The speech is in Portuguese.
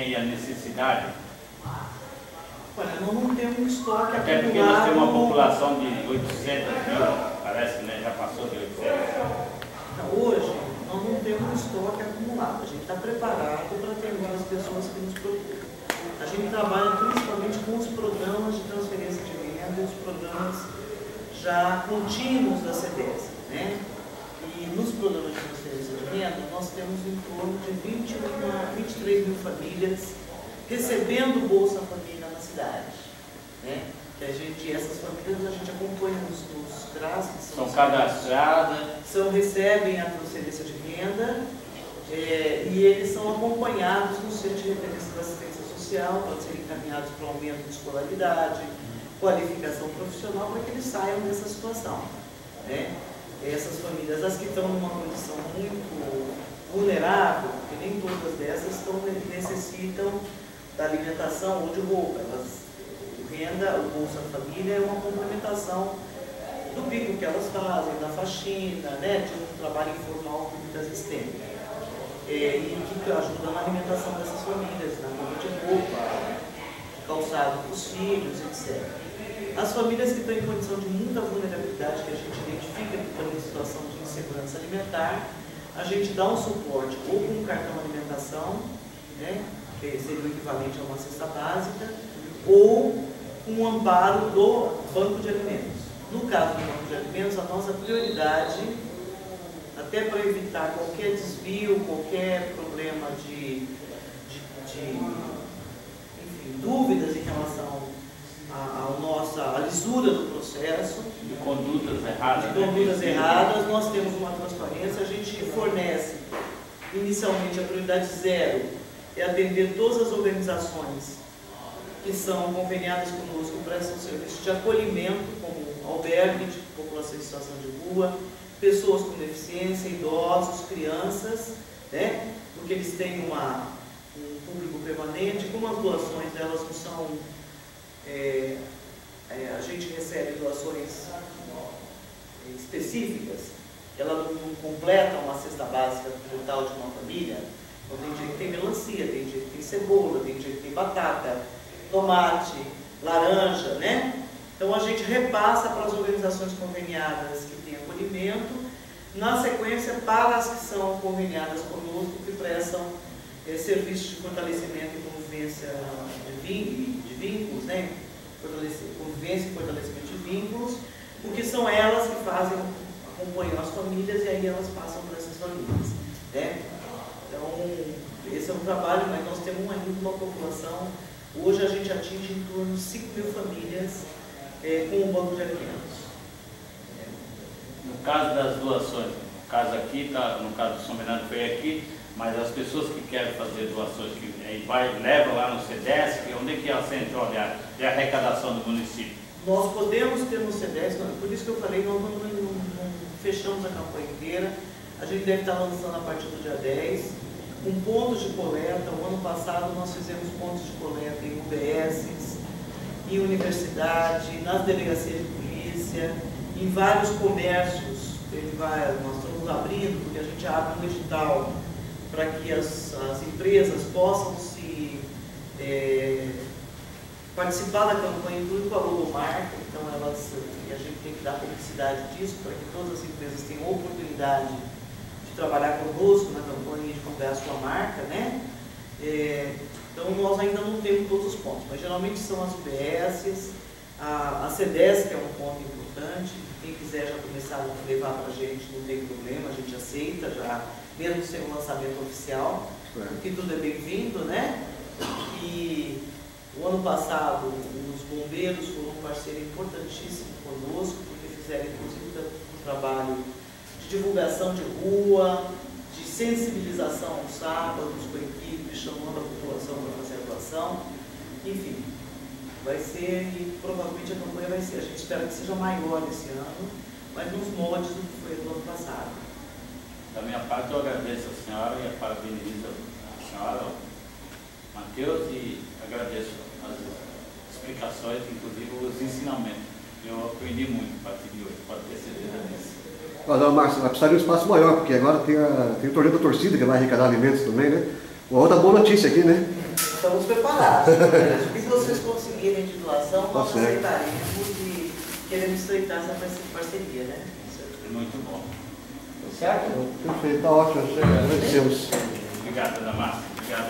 E a necessidade? Olha, nós não temos um estoque até acumulado. porque nós temos uma população de 800 mil, parece que, né, já passou de 800. Então, hoje, nós não temos um estoque acumulado. A gente está preparado para atender as pessoas que nos procuram. A gente trabalha principalmente com os programas de transferência de renda e os programas já contínuos da CDES, né? E nos programas de transferência de renda, nós temos em torno de 23 mil famílias recebendo Bolsa Família na cidade, né? Que essas famílias a gente acompanha nos CRAS, que são cadastradas, recebem a transferência de renda e eles são acompanhados no centro de referência da assistência social para serem encaminhados para aumento de escolaridade, qualificação profissional, para que eles saiam dessa situação, né? Essas famílias, as que estão numa condição muito vulnerável, porque nem todas dessas necessitam da alimentação ou de roupa. O Bolsa Família é uma complementação do bico que elas fazem, da faxina, né, de um trabalho informal que muitas vezes tem. E que ajuda na alimentação dessas famílias, na compra de roupa, de calçado para os filhos, etc. As famílias que estão em condição de muita vulnerabilidade, que a gente identifica que estão em situação de insegurança alimentar, a gente dá um suporte ou com um cartão alimentação, né, que seria o equivalente a uma cesta básica, ou com um amparo do banco de alimentos. No caso do banco de alimentos, a nossa prioridade, até para evitar qualquer desvio, qualquer problema de dúvidas em relação à lisura do processo, de condutas erradas. De condutas erradas, nós temos uma transparência, a gente fornece inicialmente a prioridade zero, é atender todas as organizações que são conveniadas conosco, prestam serviço de acolhimento, como albergue de população em situação de rua, pessoas com deficiência, idosos, crianças, né? Porque eles têm um público permanente. Como as doações delas não são... a gente recebe doações específicas, ela não completa uma cesta básica total de uma família. Então tem dia que tem melancia, tem dia que tem cebola, tem dia que tem batata, tomate, laranja, né? Então a gente repassa para as organizações conveniadas que têm acolhimento, na sequência para as que são conveniadas conosco, que prestam serviços de fortalecimento e convivência de vínculos, né? Convivência e fortalecimento de vínculos, porque são elas que acompanham as famílias e aí elas passam para essas famílias, né? Então, esse é um trabalho, mas nós temos ainda uma população, hoje a gente atinge em torno de 5 mil famílias com o banco de alimentos. No caso das doações, no caso aqui, no caso do São Bernardo foi aqui, mas as pessoas que querem fazer doações, que levam lá no CDES, onde é que elas entram olhar? É a arrecadação do município? Nós podemos ter no CDES, por isso que eu falei, nós não fechamos a campanha inteira, a gente deve estar lançando a partir do dia 10, com pontos de coleta. O ano passado nós fizemos pontos de coleta em UBSs, em universidade, nas delegacias de polícia, em vários comércios. Nós estamos abrindo, porque a gente abre um edital para que as empresas possam participar da campanha, incluindo com a logomarca. Então a gente tem que dar publicidade disso, para que todas as empresas tenham oportunidade de trabalhar conosco na campanha de comprar a sua marca, né? Então nós ainda não temos todos os pontos, mas geralmente são as UBSs, a CDES, que é um ponto importante. Quem quiser já começar a levar para a gente, não tem problema, a gente aceita, já, mesmo sem um lançamento oficial, que tudo é bem-vindo, né? E o ano passado os bombeiros foram um parceiro importantíssimo conosco, porque fizeram inclusive um trabalho de divulgação de rua, de sensibilização aos sábados com a equipe, chamando a população para fazer a doação. Enfim, vai ser, e provavelmente a campanha vai ser, a gente espera que seja maior esse ano, mas nos moldes do que foi do ano passado. Da minha parte, eu agradeço a senhora e parabenizo a senhora, Matheus, e agradeço as explicações, inclusive os ensinamentos. Eu aprendi muito a partir de hoje, pode ter certeza disso. Não, Márcio, vai precisar de um espaço maior, porque agora tem o torneio da torcida que vai arrecadar alimentos também, né? Uma outra boa notícia aqui, né? estamos preparados. O que vocês conseguirem de doação, nós certo. aceitaremos e queremos estreitar essa parceria, né? Muito bom. Certo? Perfeito, está ótimo. Agradecemos. Obrigado, Ana Márcia. Obrigado.